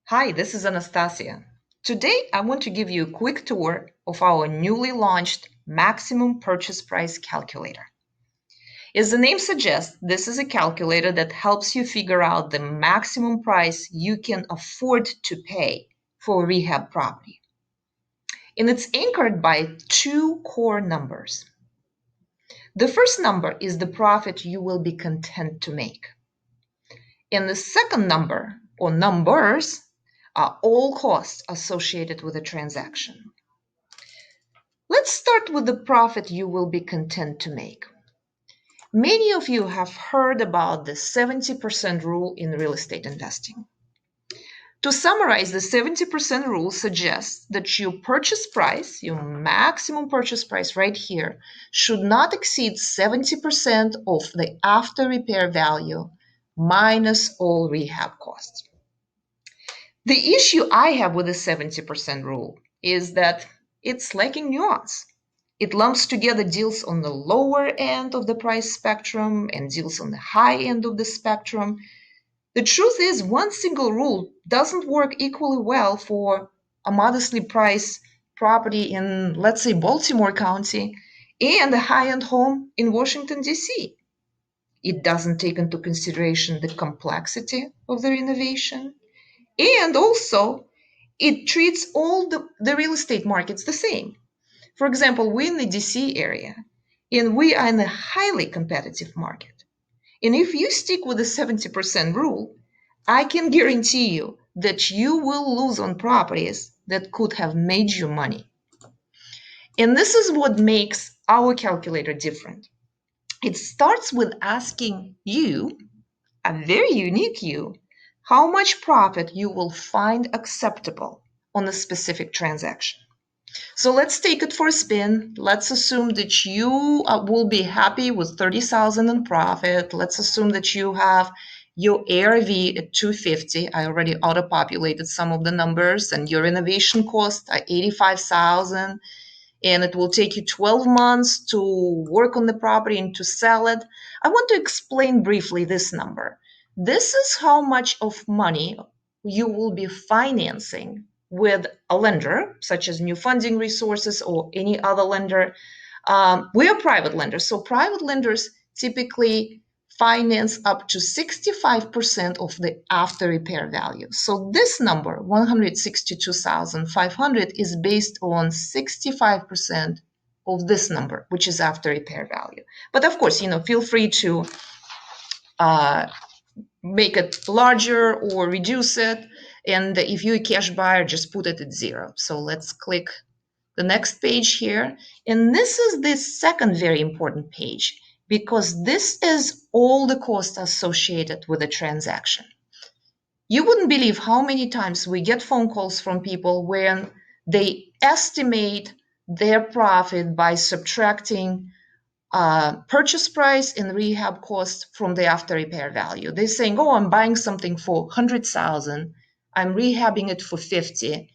Hi, this is Anastasia. Today, I want to give you a quick tour of our newly launched Maximum Purchase Price Calculator. As the name suggests, this is a calculator that helps you figure out the maximum price you can afford to pay for a rehab property. And it's anchored by two core numbers. The first number is the profit you will be content to make. And the second number, or numbers, are all costs associated with a transaction. Let's start with the profit you will be content to make. Many of you have heard about the 70% rule in real estate investing. To summarize, the 70% rule suggests that your purchase price, your maximum purchase price right here, should not exceed 70% of the after repair value minus all rehab costs. The issue I have with the 70% rule is that it's lacking nuance. It lumps together deals on the lower end of the price spectrum and deals on the high end of the spectrum. The truth is, one single rule doesn't work equally well for a modestly priced property in, let's say, Baltimore County and a high-end home in Washington, D.C. It doesn't take into consideration the complexity of the renovation. And also, it treats all the real estate markets the same. For example, we're in the DC area, and we are in a highly competitive market. And if you stick with the 70% rule, I can guarantee you that you will lose on properties that could have made you money. And this is what makes our calculator different. It starts with asking you, a very unique you, how much profit you will find acceptable on a specific transaction. So let's take it for a spin. Let's assume that you will be happy with 30,000 in profit. Let's assume that you have your ARV at 250. I already auto-populated some of the numbers, and your renovation cost are 85,000, and it will take you 12 months to work on the property and to sell it. I want to explain briefly this number. This is how much of money you will be financing with a lender, such as New Funding Resources or any other lender. We are private lenders, so private lenders typically finance up to 65% of the after repair value. So this number, 162,500, is based on 65% of this number, which is after repair value. But of course, feel free to make it larger or reduce it. And if you're a cash buyer, just put it at 0. So let's click the next page here. And this is the second very important page, because this is all the costs associated with a transaction. You wouldn't believe how many times we get phone calls from people when they estimate their profit by subtracting purchase price and rehab cost from the after repair value. They're saying, oh, I'm buying something for 100,000, I'm rehabbing it for 50,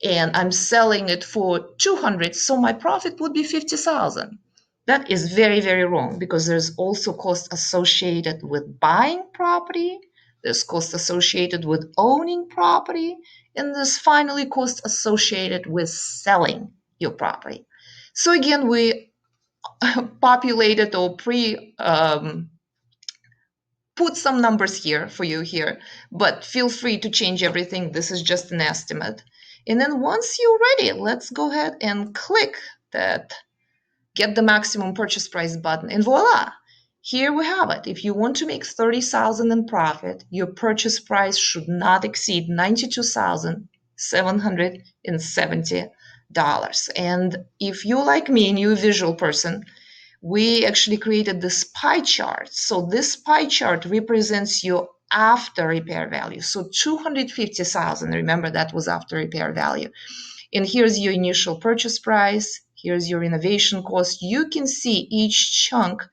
and I'm selling it for 200, so my profit would be 50,000. That is very, very wrong, because there's also cost associated with buying property, there's cost associated with owning property, and there's finally cost associated with selling your property. So again, we populated or put some numbers here for you here, but feel free to change everything. This is just an estimate. And then once you're ready, let's go ahead and click that get the maximum purchase price button, and voila, here we have it. If you want to make 30,000 in profit, your purchase price should not exceed $92,770. And if you, like me, and you're a visual person, we actually created this pie chart. So this pie chart represents your after repair value. So 250,000, remember that was after repair value. And here's your initial purchase price. Here's your renovation cost. You can see each chunk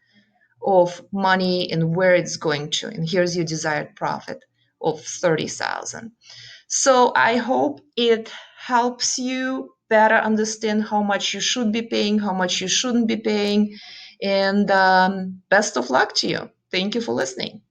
of money and where it's going to. And here's your desired profit of 30,000. So I hope it helps you better understand how much you should be paying, how much you shouldn't be paying. And best of luck to you. Thank you for listening.